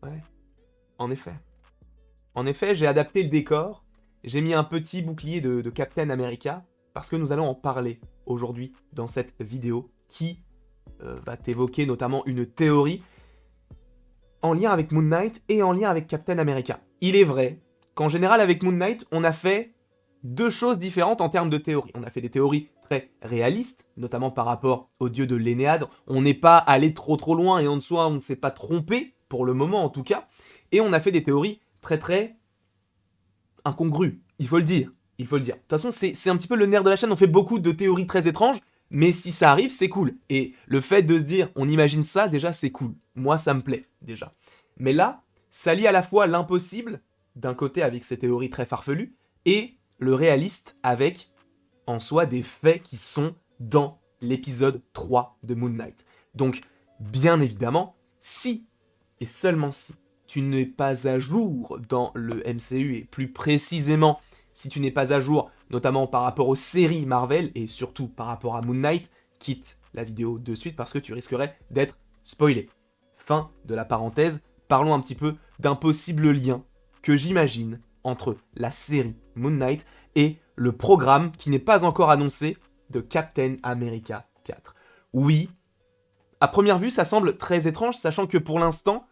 Ouais, en effet. En effet, j'ai adapté le décor, j'ai mis un petit bouclier de Captain America, parce que nous allons en parler aujourd'hui dans cette vidéo qui va t'évoquer notamment une théorie en lien avec Moon Knight et en lien avec Captain America. Il est vrai qu'en général avec Moon Knight, on a fait deux choses différentes en termes de théories. On a fait des théories très réalistes, notamment par rapport au dieu de l'Énéade. On n'est pas allé trop loin et en soi on ne s'est pas trompé, pour le moment en tout cas. Et on a fait des théories très incongrues, il faut le dire. Il faut le dire. De toute façon, c'est un petit peu le nerf de la chaîne, on fait beaucoup de théories très étranges, mais si ça arrive, c'est cool. Et le fait de se dire, on imagine ça, déjà, c'est cool. Moi, ça me plaît, déjà. Mais là, ça lie à la fois l'impossible, d'un côté avec ces théories très farfelues, et le réaliste avec, en soi, des faits qui sont dans l'épisode 3 de Moon Knight. Donc, bien évidemment, si, et seulement si, tu n'es pas à jour dans le MCU, et plus précisément, si tu n'es pas à jour, notamment par rapport aux séries Marvel, et surtout par rapport à Moon Knight, quitte la vidéo de suite parce que tu risquerais d'être spoilé. Fin de la parenthèse, parlons un petit peu d'un possible lien que j'imagine entre la série Moon Knight et le programme qui n'est pas encore annoncé de Captain America 4. Oui, à première vue, ça semble très étrange, sachant que pour l'instant,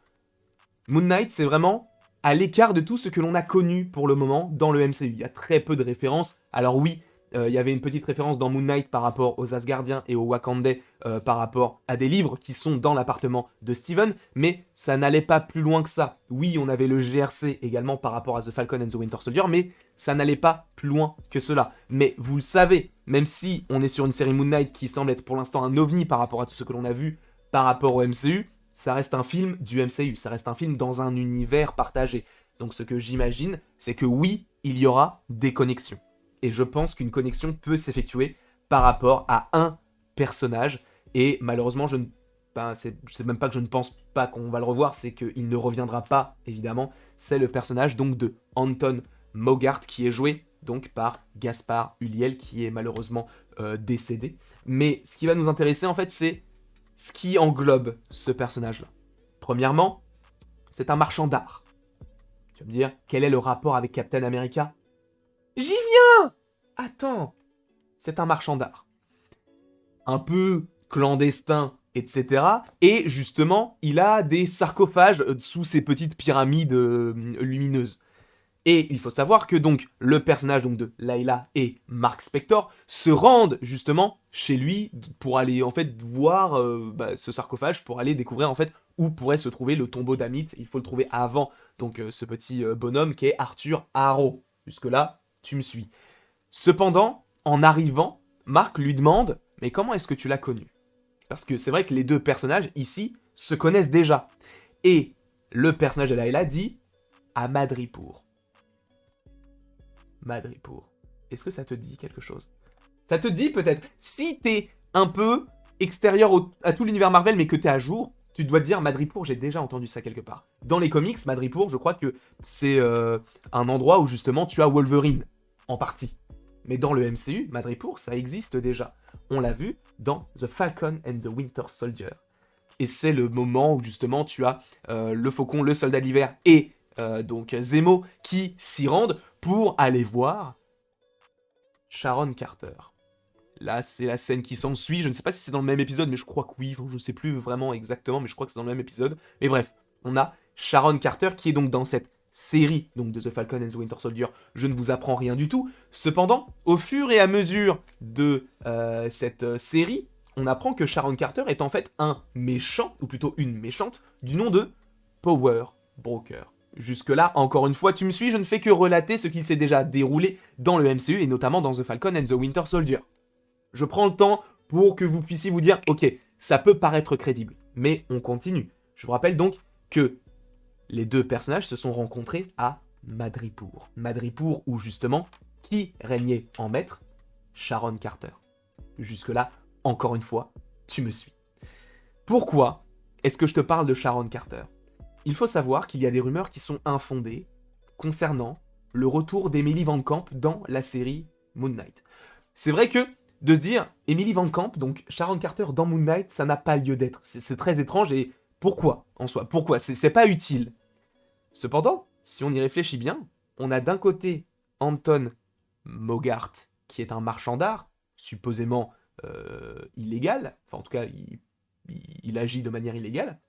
Moon Knight, c'est vraiment à l'écart de tout ce que l'on a connu pour le moment dans le MCU. Il y a très peu de références. Alors oui, il y avait une petite référence dans Moon Knight par rapport aux Asgardiens et aux Wakandais par rapport à des livres qui sont dans l'appartement de Steven, mais ça n'allait pas plus loin que ça. Oui, on avait le GRC également par rapport à The Falcon and the Winter Soldier, mais ça n'allait pas plus loin que cela. Mais vous le savez, même si on est sur une série Moon Knight qui semble être pour l'instant un ovni par rapport à tout ce que l'on a vu par rapport au MCU, ça reste un film du MCU, ça reste un film dans un univers partagé. Donc ce que j'imagine, c'est que oui, il y aura des connexions. Et je pense qu'une connexion peut s'effectuer par rapport à un personnage. Et malheureusement, c'est même pas que je ne pense pas qu'on va le revoir, c'est qu'il ne reviendra pas, évidemment. C'est le personnage donc de Anton Mogart qui est joué donc par Gaspard Ulliel, qui est malheureusement décédé. Mais ce qui va nous intéresser en fait, c'est ce qui englobe ce personnage-là. Premièrement, c'est un marchand d'art. Tu vas me dire, quel est le rapport avec Captain America ? J'y viens ! Attends, c'est un marchand d'art. Un peu clandestin, etc. Et justement, il a des sarcophages sous ces petites pyramides lumineuses. Et il faut savoir que donc le personnage donc de Layla et Mark Spector se rendent justement chez lui pour aller en fait voir ce sarcophage, pour aller découvrir en fait où pourrait se trouver le tombeau d'Amit. Il faut le trouver avant donc ce petit bonhomme qui est Arthur Harrow. Jusque là, tu me suis. Cependant, en arrivant, Mark lui demande « Mais comment est-ce que tu l'as connu ?» Parce que c'est vrai que les deux personnages ici se connaissent déjà. Et le personnage de Layla dit « À Madripoor ». Madripoor. Est-ce que ça te dit quelque chose ? Ça te dit peut-être, si t'es un peu extérieur à tout l'univers Marvel, mais que t'es à jour, tu dois te dire Madripoor, j'ai déjà entendu ça quelque part. Dans les comics, Madripoor, je crois que c'est un endroit où justement tu as Wolverine, en partie. Mais dans le MCU, Madripoor, ça existe déjà. On l'a vu dans The Falcon and the Winter Soldier. Et c'est le moment où justement tu as le Faucon, le Soldat d'hiver et donc Zemo qui s'y rendent pour aller voir Sharon Carter. Là, c'est la scène qui s'ensuit. Je ne sais pas si c'est dans le même épisode, mais je crois que oui. Je ne sais plus vraiment exactement, mais je crois que c'est dans le même épisode. Mais bref, on a Sharon Carter qui est donc dans cette série donc de The Falcon and the Winter Soldier. Je ne vous apprends rien du tout. Cependant, au fur et à mesure de cette série, on apprend que Sharon Carter est en fait un méchant, ou plutôt une méchante, du nom de Power Broker. Jusque-là, encore une fois, tu me suis, je ne fais que relater ce qui s'est déjà déroulé dans le MCU et notamment dans The Falcon and the Winter Soldier. Je prends le temps pour que vous puissiez vous dire, ok, ça peut paraître crédible, mais on continue. Je vous rappelle donc que les deux personnages se sont rencontrés à Madripoor. Madripoor où justement, qui régnait en maître ? Sharon Carter. Jusque-là, encore une fois, tu me suis. Pourquoi est-ce que je te parle de Sharon Carter ? Il faut savoir qu'il y a des rumeurs qui sont infondées concernant le retour d'Emily Van Camp dans la série Moon Knight. C'est vrai que de se dire Emily Van Camp, donc Sharon Carter dans Moon Knight, ça n'a pas lieu d'être. C'est très étrange et pourquoi en soi ? Pourquoi ? C'est pas utile. Cependant, si on y réfléchit bien, on a d'un côté Anton Mogart, qui est un marchand d'art, supposément illégal, enfin en tout cas il agit de manière illégale,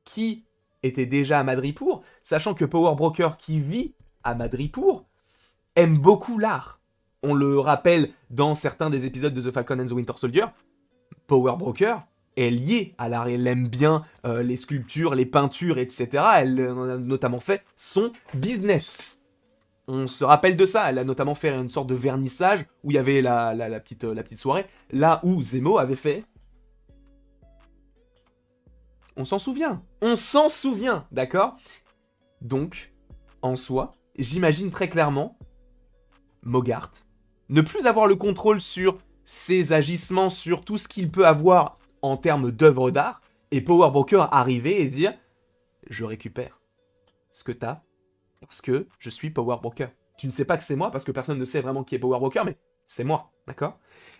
qui était déjà à Madripour, sachant que Power Broker, qui vit à Madripour, aime beaucoup l'art. On le rappelle dans certains des épisodes de The Falcon and the Winter Soldier, Power Broker est liée à l'art. Elle aime bien les sculptures, les peintures, etc. Elle en a notamment fait son business. On se rappelle de ça. Elle a notamment fait une sorte de vernissage où il y avait la petite soirée, là où Zemo avait fait. On s'en souvient, d'accord? Donc, en soi, j'imagine très clairement Mogart ne plus avoir le contrôle sur ses agissements, sur tout ce qu'il peut avoir en termes d'œuvres d'art, et Power Broker arriver et dire « Je récupère ce que t'as, parce que je suis Power Broker. » Tu ne sais pas que c'est moi, parce que personne ne sait vraiment qui est Power Broker, mais c'est moi, d'accord?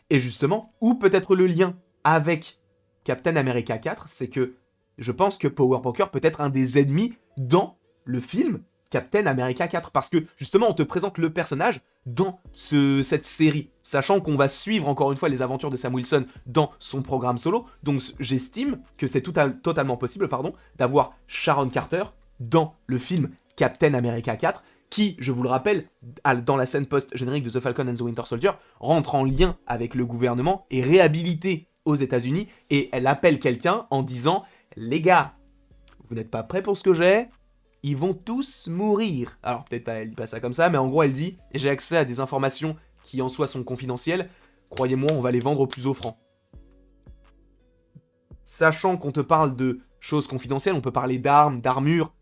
Et justement, où peut être le lien avec Captain America 4, c'est que je pense que Power Broker peut être un des ennemis dans le film Captain America 4, parce que justement on te présente le personnage dans cette série, sachant qu'on va suivre encore une fois les aventures de Sam Wilson dans son programme solo, donc j'estime que c'est totalement possible d'avoir Sharon Carter dans le film Captain America 4, qui, je vous le rappelle, dans la scène post-générique de The Falcon and the Winter Soldier, rentre en lien avec le gouvernement, est réhabilitée aux États-Unis, et elle appelle quelqu'un en disant « Les gars, vous n'êtes pas prêts pour ce que j'ai ? Ils vont tous mourir. » Alors peut-être pas, elle dit pas ça comme ça, mais en gros elle dit « J'ai accès à des informations qui en soi sont confidentielles. Croyez-moi, on va les vendre au plus offrant. » Sachant qu'on te parle de choses confidentielles, on peut parler d'armes, d'armure,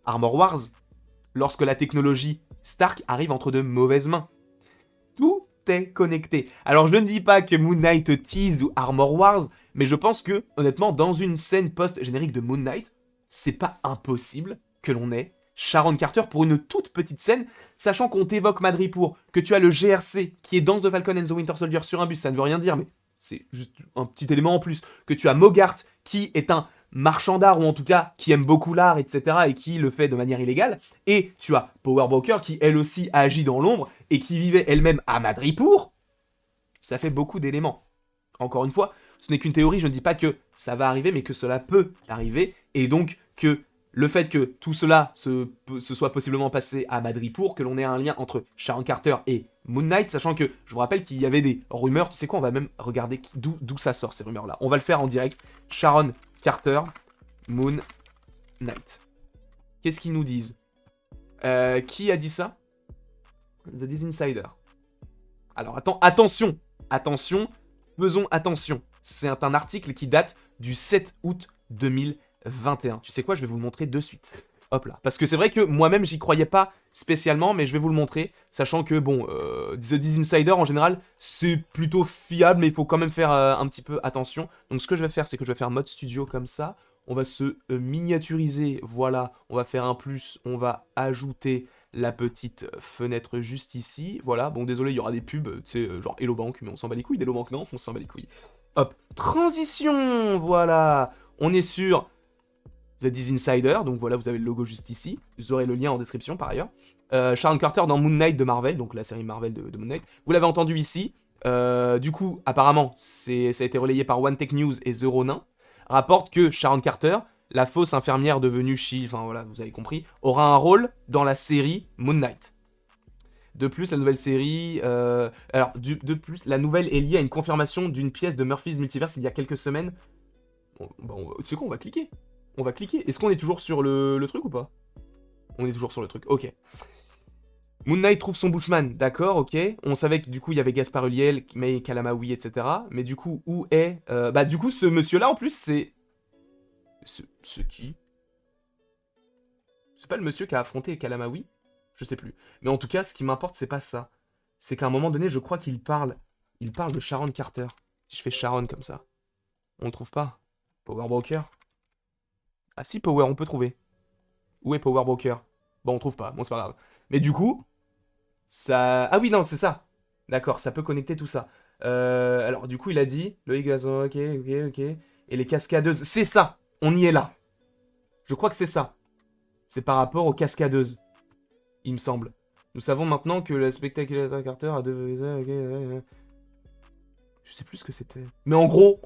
Armor Wars, lorsque la technologie Stark arrive entre de mauvaises mains. Tout est connecté. Alors je ne dis pas que Moon Knight tease ou Armor Wars, mais je pense que, honnêtement, dans une scène post-générique de Moon Knight, c'est pas impossible que l'on ait Sharon Carter pour une toute petite scène, sachant qu'on t'évoque Madripoor, que tu as le GRC qui est dans The Falcon and the Winter Soldier sur un bus, ça ne veut rien dire, mais c'est juste un petit élément en plus, que tu as Mogart qui est un marchand d'art, ou en tout cas qui aime beaucoup l'art, etc., et qui le fait de manière illégale, et tu as Power Broker qui elle aussi agit dans l'ombre, et qui vivait elle-même à Madripoor. Ça fait beaucoup d'éléments. Encore une fois, ce n'est qu'une théorie, je ne dis pas que ça va arriver, mais que cela peut arriver, et donc que le fait que tout cela se soit possiblement passé à Madripoor, que l'on ait un lien entre Sharon Carter et Moon Knight, sachant que, je vous rappelle qu'il y avait des rumeurs, tu sais quoi, on va même regarder d'où ça sort, ces rumeurs-là. On va le faire en direct. Sharon Carter, Moon Knight. Qu'est-ce qu'ils nous disent? Qui a dit ça? The Insider. Alors, attention, faisons attention. C'est un article qui date du 7 août 2021. Tu sais quoi, je vais vous le montrer de suite. Hop là. Parce que c'est vrai que moi-même, j'y croyais pas spécialement, mais je vais vous le montrer, sachant que, bon, The Insider, en général, c'est plutôt fiable, mais il faut quand même faire un petit peu attention. Donc ce que je vais faire, c'est que je vais faire mode studio comme ça. On va se miniaturiser, voilà. On va faire un plus, on va ajouter la petite fenêtre juste ici. Voilà, bon, désolé, il y aura des pubs, tu sais, genre Hello Bank, mais on s'en bat les couilles d'Hello Bank, non, on s'en bat les couilles. Hop, transition, voilà. On est sur The Insider, donc voilà, vous avez le logo juste ici. Vous aurez le lien en description par ailleurs. Sharon Carter dans Moon Knight de Marvel, donc la série Marvel de Moon Knight. Vous l'avez entendu ici. Du coup, apparemment, ça a été relayé par One Tech News et The Ronin. Rapporte que Sharon Carter, la fausse infirmière devenue enfin voilà, vous avez compris, aura un rôle dans la série Moon Knight. De plus, la nouvelle série... de plus, la nouvelle est liée à une confirmation d'une pièce de Murphy's Multiverse il y a quelques semaines. Bon, tu sais quoi, on va cliquer. On va cliquer. Est-ce qu'on est toujours sur le truc ou pas? On est toujours sur le truc, ok. Moon Knight trouve son Bushman, d'accord, ok. On savait que du coup il y avait Gaspard Ulliel, May Kalamaui, etc. Mais du coup, où est... du coup, ce monsieur-là, en plus, c'est... Ce qui? C'est pas le monsieur qui a affronté Kalamaui? Je sais plus. Mais en tout cas, ce qui m'importe, c'est pas ça. C'est qu'à un moment donné, je crois qu'il parle... Il parle de Sharon Carter. Si je fais Sharon comme ça. On le trouve pas. Power Broker. Ah si, Power, on peut trouver. Où est Power Broker? Bon, on trouve pas. Bon, c'est pas grave. Mais du coup... Ça... Ah oui, non, c'est ça. D'accord, ça peut connecter tout ça. Alors, du coup, il a dit... Loïc Gazon, ok. Et les cascadeuses, c'est ça. On y est là. Je crois que c'est ça. c'est par rapport aux cascadeuses, il me semble. Nous savons maintenant que le spectaculaire Carter a deux... Je sais plus ce que c'était. Mais en gros,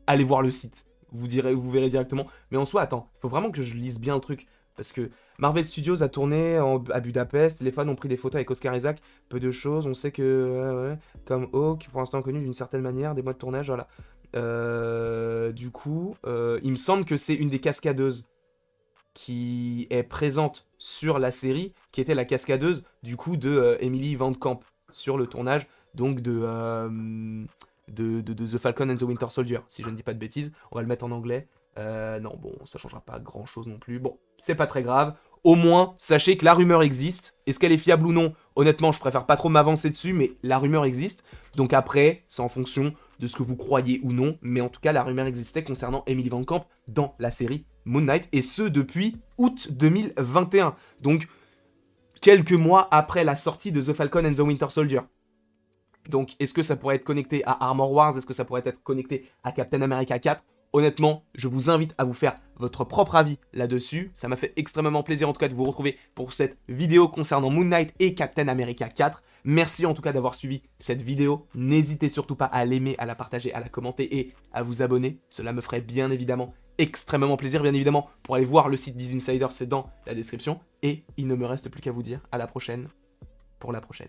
allez voir le site. Vous verrez directement. Mais en soi, attends, il faut vraiment que je lise bien le truc. Parce que Marvel Studios a tourné à Budapest, les fans ont pris des photos avec Oscar Isaac, peu de choses, on sait que, comme Hawk, pour l'instant connu d'une certaine manière, des mois de tournage, voilà. Du coup, il me semble que c'est une des cascadeuses qui est présente sur la série, qui était la cascadeuse, du coup, de Emily Van Camp, sur le tournage, donc de The Falcon and the Winter Soldier, si je ne dis pas de bêtises. On va le mettre en anglais. Non, bon, ça changera pas grand chose non plus. Bon, c'est pas très grave. Au moins, sachez que la rumeur existe. Est-ce qu'elle est fiable ou non? Honnêtement, je préfère pas trop m'avancer dessus, mais la rumeur existe. Donc après, c'est en fonction de ce que vous croyez ou non. Mais en tout cas, la rumeur existait concernant Emily Van Camp dans la série Moon Knight. Et ce, depuis août 2021. Donc, quelques mois après la sortie de The Falcon and the Winter Soldier. Donc, est-ce que ça pourrait être connecté à Armor Wars? Est-ce que ça pourrait être connecté à Captain America 4? Honnêtement, je vous invite à vous faire votre propre avis là-dessus. Ça m'a fait extrêmement plaisir en tout cas de vous retrouver pour cette vidéo concernant Moon Knight et Captain America 4. Merci en tout cas d'avoir suivi cette vidéo. N'hésitez surtout pas à l'aimer, à la partager, à la commenter et à vous abonner. Cela me ferait bien évidemment extrêmement plaisir. Bien évidemment, pour aller voir le site des Insiders, c'est dans la description. Et il ne me reste plus qu'à vous dire à la prochaine pour la prochaine.